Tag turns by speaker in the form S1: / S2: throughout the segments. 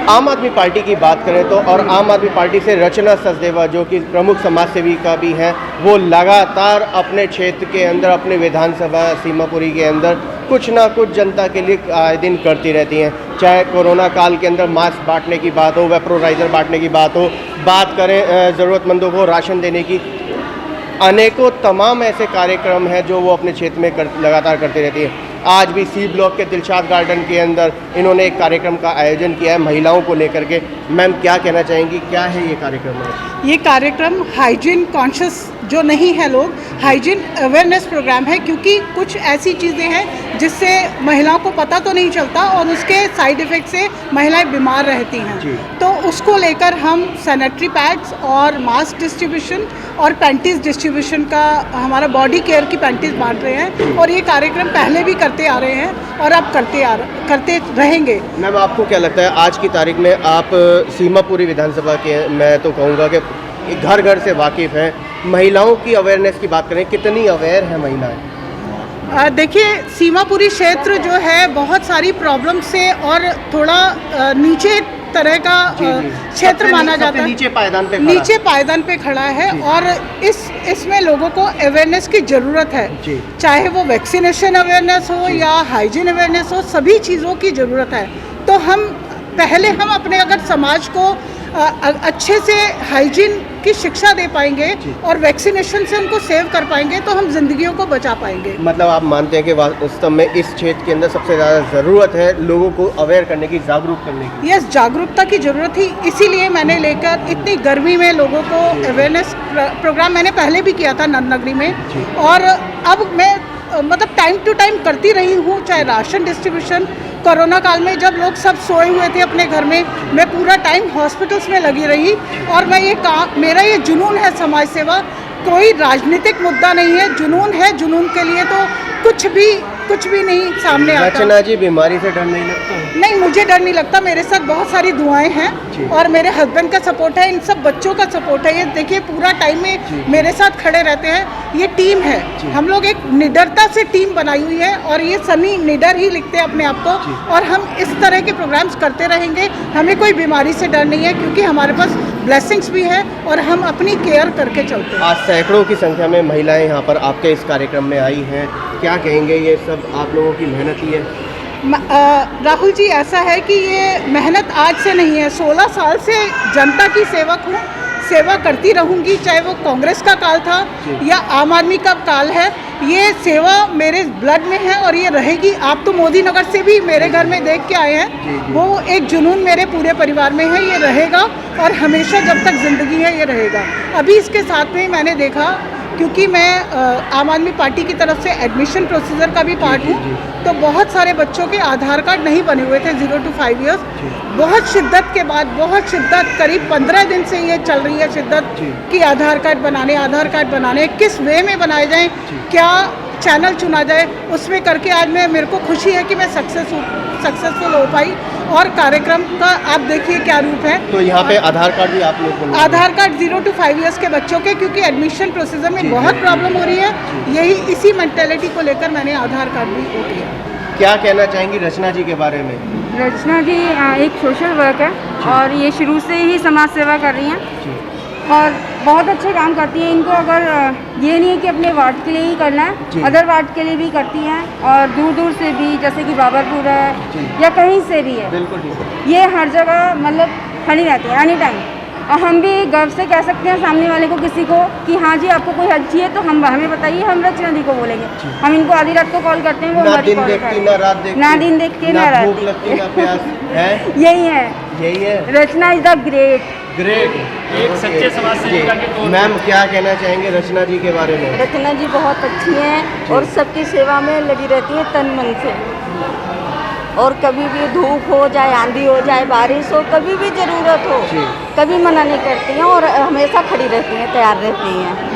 S1: आम आदमी पार्टी की बात करें तो और आम आदमी पार्टी से रचना सचदेवा जो कि प्रमुख समाज सेविका भी हैं, वो लगातार अपने क्षेत्र के अंदर, अपने विधानसभा सीमापुरी के अंदर कुछ ना कुछ जनता के लिए आए दिन करती रहती हैं। चाहे कोरोना काल के अंदर मास्क बांटने की बात हो, वेपोराइज़र बांटने की बात हो, बात करें ज़रूरतमंदों को राशन देने की, अनेकों तमाम ऐसे कार्यक्रम हैं जो वो अपने क्षेत्र में लगातार करती रहती है। आज भी सी ब्लॉक के दिलशाद गार्डन के अंदर इन्होंने एक कार्यक्रम का आयोजन किया है महिलाओं को लेकर के। मैम क्या कहना चाहेंगी, क्या है ये कार्यक्रम?
S2: ये कार्यक्रम हाइजीन कॉन्शियस जो नहीं है लोग, हाइजीन अवेयरनेस प्रोग्राम है, क्योंकि कुछ ऐसी चीज़ें हैं जिससे महिलाओं को पता तो नहीं चलता और उसके साइड इफ़ेक्ट से महिलाएं बीमार रहती हैं। तो उसको लेकर हम सैनिटरी पैड्स और मास्क डिस्ट्रीब्यूशन और पैंटीज़ डिस्ट्रीब्यूशन का, हमारा बॉडी केयर की पैंटीज़ बांट रहे हैं और ये कार्यक्रम पहले भी करते आ रहे हैं और अब करते रहेंगे।
S1: मैम आपको क्या लगता है आज की तारीख में आप सीमापुरी विधानसभा के, मैं तो कहूँगा कि घर घर से वाकिफ़ हैं, महिलाओं की अवेयरनेस की बात करें, कितनी अवेयर है महिलाएं?
S2: देखिए, सीमापुरी क्षेत्र जो है बहुत सारी प्रॉब्लम से और थोड़ा नीचे तरह का क्षेत्र माना जाता है, नीचे पायदान पे खड़ा है और इसमें लोगों को अवेयरनेस की ज़रूरत है। चाहे वो वैक्सीनेशन अवेयरनेस हो या हाइजीन अवेयरनेस हो, सभी चीज़ों की ज़रूरत है। तो हम अपने अगर समाज को अच्छे से हाइजीन की शिक्षा दे पाएंगे और वैक्सीनेशन से उनको सेव कर पाएंगे तो हम जिंदगियों को बचा पाएंगे।
S1: मतलब आप मानते हैं कि वास्तव में इस क्षेत्र के अंदर सबसे ज़्यादा ज़रूरत है लोगों को अवेयर करने की, जागरूक करने की?
S2: यस, जागरूकता की ज़रूरत थी, इसीलिए मैंने लेकर इतनी गर्मी में लोगों को अवेयरनेस प्रोग्राम मैंने पहले भी किया था नंदनगरी में, और अब मैं मतलब टाइम टू टाइम करती रही हूँ। चाहे राशन डिस्ट्रीब्यूशन, कोरोना काल में जब लोग सब सोए हुए थे अपने घर में, मैं पूरा टाइम हॉस्पिटल्स में लगी रही और मैं मेरा ये जुनून है समाज सेवा, कोई राजनीतिक मुद्दा नहीं है, जुनून है। जुनून के लिए तो कुछ भी नहीं सामने आता।
S1: रचना जी, बीमारी से डर नहीं लगता?
S2: नहीं, मुझे डर नहीं लगता। मेरे साथ बहुत सारी दुआएं हैं और मेरे हस्बैंड का सपोर्ट है, इन सब बच्चों का सपोर्ट है। ये देखिए पूरा टाइम में मेरे साथ खड़े रहते हैं। ये टीम है, हम लोग एक निडरता से टीम बनाई हुई है और ये सनी निडर ही लिखते हैं अपने आप को, और हम इस तरह के प्रोग्राम्स करते रहेंगे। हमें कोई बीमारी से डर नहीं है क्योंकि हमारे पास ब्लेसिंग्स भी है और हम अपनी केयर करके चलते हैं।
S1: आज सैकड़ों की संख्या में महिलाएं यहाँ पर आपके इस कार्यक्रम में आई हैं, क्या कहेंगे? ये सब आप लोगों की मेहनत ही है?
S2: राहुल जी, ऐसा है कि ये मेहनत आज से नहीं है, 16 साल से जनता की सेवक हूँ, सेवा करती रहूँगी। चाहे वो कांग्रेस का काल था या आम आदमी का काल है, ये सेवा मेरे ब्लड में है और ये रहेगी। आप तो मोदी नगर से भी मेरे घर में देख के आए हैं, वो एक जुनून मेरे पूरे परिवार में है, ये रहेगा और हमेशा जब तक ज़िंदगी है ये रहेगा। अभी इसके साथ में मैंने देखा, क्योंकि मैं आम आदमी पार्टी की तरफ से एडमिशन प्रोसीजर का भी पार्ट हूँ, तो बहुत सारे बच्चों के आधार कार्ड नहीं बने हुए थे 0 to 5 ईयर्स। बहुत शिद्दत के बाद, बहुत शिद्दत, करीब 15 दिन से ये चल रही है शिद्दत कि आधार कार्ड बनाने किस वे में बनाए जाएं, क्या चैनल चुना जाए, उसमें करके आज मेरे को खुशी है कि मैं सक्सेसफुल हो पाई और कार्यक्रम का आप देखिए क्या रूप है।
S1: तो यहाँ पे आधार कार्ड भी आप लोग?
S2: आधार कार्ड 0 to 5 ईयर्स के बच्चों के, क्योंकि एडमिशन प्रोसीजर में बहुत प्रॉब्लम हो रही है, यही इसी मेंटेलिटी को लेकर मैंने आधार कार्ड भी हो गया।
S1: क्या कहना चाहेंगी रचना जी के बारे में?
S3: रचना जी एक सोशल वर्क है और ये शुरू से ही समाज सेवा कर रही हैं और बहुत अच्छे काम करती हैं। इनको अगर ये नहीं है कि अपने वार्ड के लिए ही करना है, अदर वार्ड के लिए भी करती हैं और दूर दूर से भी, जैसे कि बाबरपुर है या कहीं से भी है,
S1: बिल्कुल ठीक।
S3: ये हर जगह मतलब खड़ी रहती है एनी टाइम। और हम भी गर्व से कह सकते हैं सामने वाले को, किसी को, कि हाँ जी आपको कोई हेल्प चाहिए तो हमें बताइए, हम रचना जी को बोलेंगे। हम इनको आधी रात को कॉल करते हैं, वो हमारी कॉल करते हैं, ना दिन देखती ना रात देखती। यही है रचना इज द ग्रेट।
S4: एक सच्चे समाज सेविका के तौर।
S1: मैम क्या कहना चाहेंगे रचना जी के बारे में?
S5: रचना जी बहुत अच्छी हैं और सबकी सेवा में लगी रहती है तन मन से, और कभी भी धूप हो जाए, आंधी हो जाए, बारिश हो, कभी भी ज़रूरत हो, कभी मना नहीं करती हैं और हमेशा खड़ी रहती हैं, तैयार रहती हैं।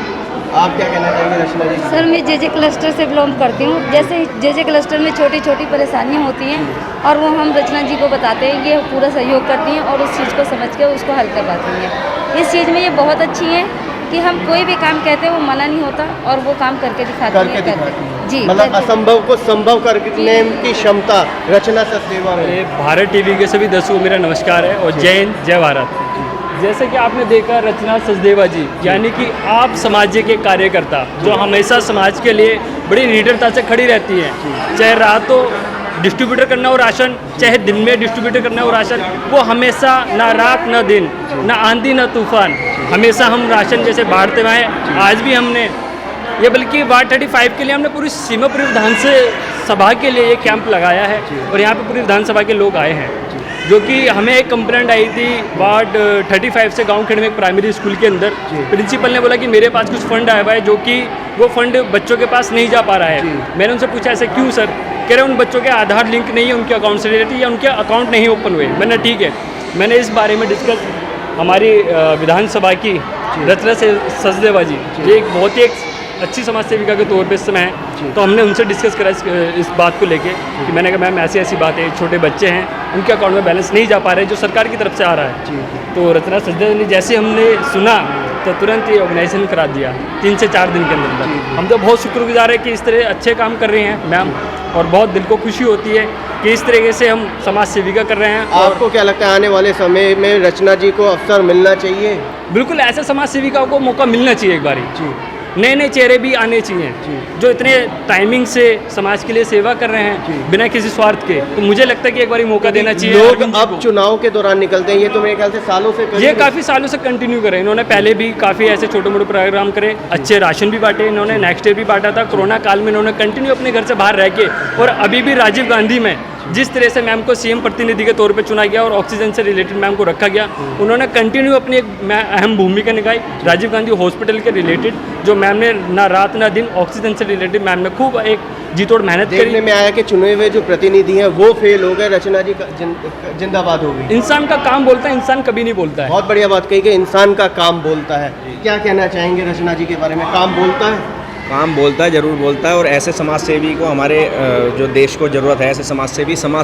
S1: आप क्या कहना चाहेंगे रचना जी?
S6: सर, मैं जे क्लस्टर से बिलोंग करती हूँ। जैसे जे क्लस्टर में छोटी छोटी परेशानियाँ होती हैं और वो हम रचना जी को बताते हैं, ये पूरा सहयोग करती हैं और उस चीज़ को समझ के उसको हल करवाती हैं। इस चीज़ में ये बहुत अच्छी हैं कि हम कोई भी काम कहते हैं वो मना नहीं होता और वो काम करके दिखाती है। जी,
S1: मतलब असंभव को संभव करने की क्षमता रचना सचदेवा में।
S4: ये भारत टीवी के सभी दर्शकों को मेरा नमस्कार है और जय हिंद जय भारत। जैसे कि आपने देखा रचना सचदेवा जी यानी कि आप समाज के कार्यकर्ता जो हमेशा समाज के लिए बड़ी निडरता से खड़ी रहती हैं, चाहे रात हो डिस्ट्रीब्यूटर करना हो राशन, चाहे दिन में डिस्ट्रीब्यूटर करना हो राशन, वो हमेशा ना रात ना दिन ना आंधी ना तूफान हमेशा हम राशन जैसे बांटते हुए हैं। आज भी हमने ये बल्कि वार्ड 35 के लिए हमने पूरी सीमापुरी विधानसभा के लिए ये कैंप लगाया है और यहाँ पे पूरी विधानसभा के लोग आए हैं। जो कि हमें एक कंप्लेंट आई थी वार्ड 35 से गांव खेड़ में एक प्राइमरी स्कूल के अंदर, प्रिंसिपल ने बोला कि मेरे पास कुछ फंड आया हुआ है जो कि वो फंड बच्चों के पास नहीं जा पा रहा है। मैंने उनसे पूछा ऐसे क्यों सर? कह रहे उन बच्चों के आधार लिंक नहीं है उनके अकाउंट से रिलेटेड या उनके अकाउंट नहीं ओपन हुए। मैंने ठीक है, मैंने इस बारे में डिस्कस हमारी विधानसभा की रचना सचदेवा जी ये एक बहुत ही अच्छी समाज सेविका के तौर पे इस समय है, तो हमने उनसे डिस्कस करा इस बात को लेके कि मैंने कहा मैम ऐसी बात है, छोटे बच्चे हैं उनके अकाउंट में बैलेंस नहीं जा पा रहे जो सरकार की तरफ से आ रहा है। तो रचना सचदेवा ने जैसे हमने सुना तो तुरंत ये ऑर्गेनाइजेशन करा दिया 3 से 4 दिन के अंदर। हम तो बहुत शुक्रगुजार है कि इस तरह अच्छे काम कर रहे हैं मैम और बहुत दिल को खुशी होती है कि इस तरीके से हम समाज सेविका कर रहे हैं।
S1: आपको क्या लगता है आने वाले समय में रचना जी को अवसर मिलना चाहिए?
S4: बिल्कुल ऐसे समाज सेविकाओं को मौका मिलना चाहिए एक बारी। नए नए चेहरे भी आने चाहिए जो इतने टाइमिंग से समाज के लिए सेवा कर रहे हैं बिना किसी स्वार्थ के। तो मुझे लगता है कि एक बार मौका देना चाहिए।
S1: लोग अब चुनाव के दौरान निकलते हैं, ये तो मेरे ख्याल से सालों से
S4: ये काफ़ी सालों से कंटिन्यू करें। इन्होंने पहले भी काफ़ी ऐसे छोटे मोटे प्रोग्राम करे, अच्छे राशन भी बांटे इन्होंने, नेक्स्ट ईयर भी बांटा था। कोरोना काल में इन्होंने कंटिन्यू अपने घर से बाहर रह के और अभी भी राजीव गांधी में जिस तरह से मैम को सीएम प्रतिनिधि के तौर पे चुना गया और ऑक्सीजन से रिलेटेड मैम को रखा गया, उन्होंने कंटिन्यू अपनी एक अहम भूमिका निभाई। राजीव गांधी हॉस्पिटल के रिलेटेड जो मैम ने ना रात ना दिन ऑक्सीजन से रिलेटेड मैम ने खूब एक जी तोड़ मेहनत करी।
S1: देखने में आया कि चुने हुए जो प्रतिनिधि हैं वो फेल हो गए, रचना जी जिंदाबाद हो गई।
S4: इंसान का काम बोलता है, इंसान कभी नहीं बोलता है।
S1: बहुत बढ़िया बात कही कि इंसान का काम बोलता है। क्या कहना चाहेंगे रचना जी के बारे में? काम बोलता है?
S7: काम बोलता है, ज़रूर बोलता है। और ऐसे समाज सेवी को हमारे जो देश को ज़रूरत है, ऐसे समाज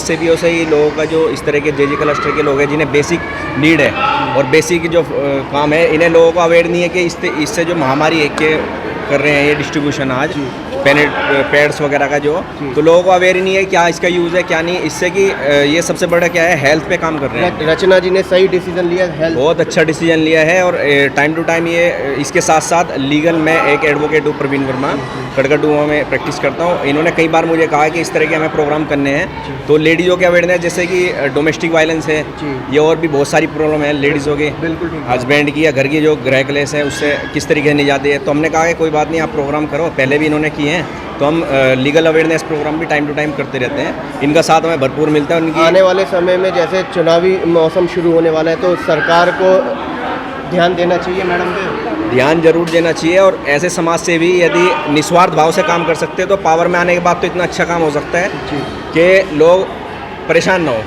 S7: सेवियों से ही लोगों का जो इस तरह के जे क्लस्टर के लोग हैं जिन्हें बेसिक नीड है और बेसिक जो काम है, इन्हें लोगों को अवेयर नहीं है कि इससे जो महामारी है के कर रहे हैं ये डिस्ट्रीब्यूशन आज पैड्स वगैरह का जो, तो लोगों को अवेयर ही नहीं है क्या इसका यूज़ है क्या नहीं। इससे कि ये सबसे बड़ा क्या है, हेल्थ पे काम कर रहे हैं।
S1: रचना जी ने सही डिसीजन लिया, हेल्थ
S7: बहुत अच्छा डिसीजन लिया है। और टाइम टू टाइम ये इसके साथ साथ लीगल में एक एडवोकेट हूँ, प्रवीण वर्मा, कड़कड़डुआ में प्रैक्टिस करता हूँ। इन्होंने कई बार मुझे कहा कि इस तरह के हमें प्रोग्राम करने हैं तो लेडीज़ों के अवेयरनेस, जैसे कि डोमेस्टिक वायलेंस है, ये और भी बहुत सारी प्रॉब्लम है लेडीज़ों की, हस्बैंड की या घर की जो गृह क्लेश है उससे किस तरीके से नहीं जाती है। तो हमने कहा कि कोई बात नहीं, आप प्रोग्राम करो, पहले भी इन्होंने किए हैं, तो हम लीगल अवेयरनेस प्रोग्राम भी टाइम टू टाइम करते रहते हैं। इनका साथ हमें भरपूर मिलता है। उनकी
S1: आने वाले समय में जैसे चुनावी मौसम शुरू होने वाला है तो सरकार को ध्यान देना चाहिए मैडम पे?
S7: ध्यान जरूर देना चाहिए। और ऐसे समाज सेवी यदि निस्वार्थ भाव से काम कर सकते हैं तो पावर में आने के बाद तो इतना अच्छा काम हो सकता है कि लोग परेशान ना हो।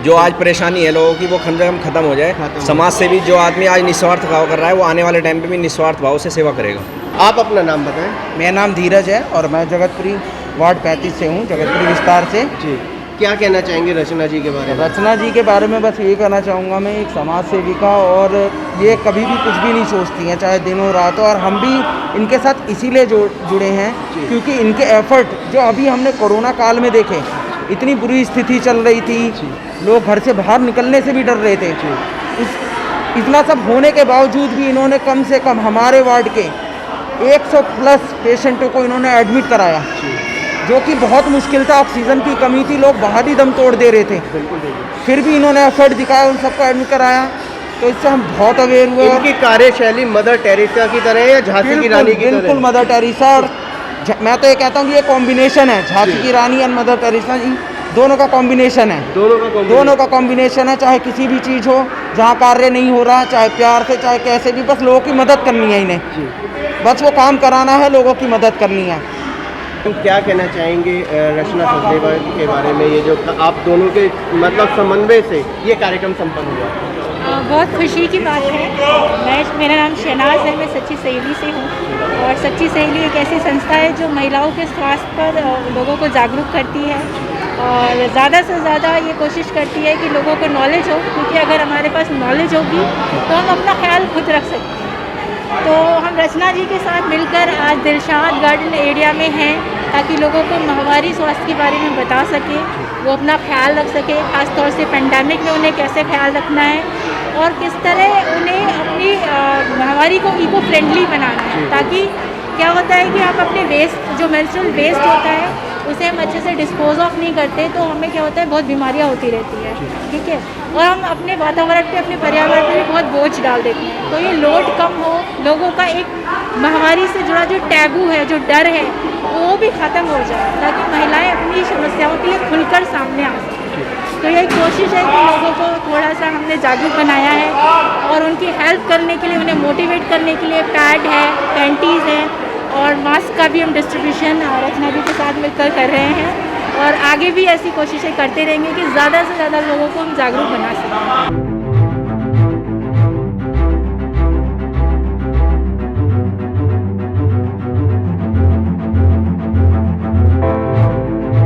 S7: जो आज परेशानी है लोगों की वो कम से कम खत्म हो जाए। समाज सेवी जो आदमी आज निस्वार्थ भाव कर रहा है वो आने वाले टाइम पे भी निस्वार्थ भाव से सेवा करेगा।
S1: आप अपना नाम बताएं।
S8: मेरा नाम धीरज है और मैं जगतपुरी वार्ड 35 से हूँ, जगतपुरी विस्तार से।
S1: जी, क्या कहना चाहेंगे रचना जी के बारे में?
S8: रचना जी के बारे में बस ये कहना चाहूँगा मैं, एक समाज सेविका, और ये कभी भी कुछ भी नहीं सोचती हैं, चाहे दिन हो रात हो। और हम भी इनके साथ इसीलिए जुड़े हैं क्योंकि इनके एफर्ट जो अभी हमने कोरोना काल में देखे, इतनी बुरी स्थिति चल रही थी, लोग घर से बाहर निकलने से भी डर रहे थे। इतना सब होने के बावजूद भी इन्होंने कम से कम हमारे वार्ड के 100+ पेशेंटों को इन्होंने एडमिट कराया, जो कि बहुत मुश्किल था। ऑक्सीजन की कमी थी, लोग बाहर ही दम तोड़ दे रहे थे, फिर भी इन्होंने एफर्ट दिखाया, उन सबको एडमिट कराया। तो इससे हम बहुत अवेयर हुए।
S1: इनकी कार्यशैली मदर टेरेसा की तरह है या झांसी की रानी की तरह?
S8: बिल्कुल मदर टेरेसा। और मैं तो ये कहता हूँ कि ये कॉम्बिनेशन है, झांसी की रानी और मदर टेरेसा जी दोनों का कॉम्बिनेशन है। दोनों का कॉम्बिनेशन है। चाहे किसी भी चीज़ हो, जहाँ कार्य नहीं हो रहा, चाहे प्यार से, चाहे कैसे भी, बस लोगों की मदद करनी है इन्हें, बस वो काम कराना है, लोगों की मदद करनी है।
S1: तो क्या कहना चाहेंगे रचना सचदेवा के बारे में? ये जो आप दोनों के मतलब समन्वय से ये कार्यक्रम संपन्न हुआ,
S9: बहुत खुशी की बात है। मेरा नाम शहनाज है, मैं सच्ची सहेली से हूँ और सच्ची सहेली एक ऐसी संस्था है जो महिलाओं के स्वास्थ्य पर लोगों को जागरूक करती है और ज़्यादा से ज़्यादा ये कोशिश करती है कि लोगों को नॉलेज हो, क्योंकि अगर हमारे पास नॉलेज होगी तो हम अपना ख्याल खुद रख सकते हैं। तो हम रचना जी के साथ मिलकर आज दिलशाद गार्डन एरिया में हैं ताकि लोगों को माहवारी स्वास्थ्य के बारे में बता सकें, वो अपना ख्याल रख सकें, ख़ासतौर से पेंडेमिक में उन्हें कैसे ख्याल रखना है और किस तरह उन्हें अपनी माहवारी को इको फ्रेंडली बनाना है। ताकि क्या होता है कि आप अपने वेस्ट जो मेंस्ट्रुअल वेस्ट होता है उसे हम अच्छे से डिस्पोज ऑफ नहीं करते तो हमें क्या होता है बहुत बीमारियां होती रहती है, ठीक है, और हम अपने वातावरण पे अपने पर्यावरण पे भी बहुत बोझ डाल देते हैं। तो ये लोड कम हो, लोगों का एक महामारी से जुड़ा जो टैबू है, जो डर है, वो भी ख़त्म हो जाए ताकि महिलाएं अपनी समस्याओं के लिए खुलकर सामने आ सकें। तो यही कोशिश है कि लोगों को थोड़ा सा हमने जागरूक बनाया है और उनकी हेल्प करने के लिए, उन्हें मोटिवेट करने के लिए पैड है, पैंटीज़ हैं और मास्क का भी हम डिस्ट्रीब्यूशन रचना जी के साथ मिलकर कर रहे हैं और आगे भी ऐसी कोशिशें करते रहेंगे कि ज़्यादा से ज़्यादा लोगों को हम जागरूक बना सकें।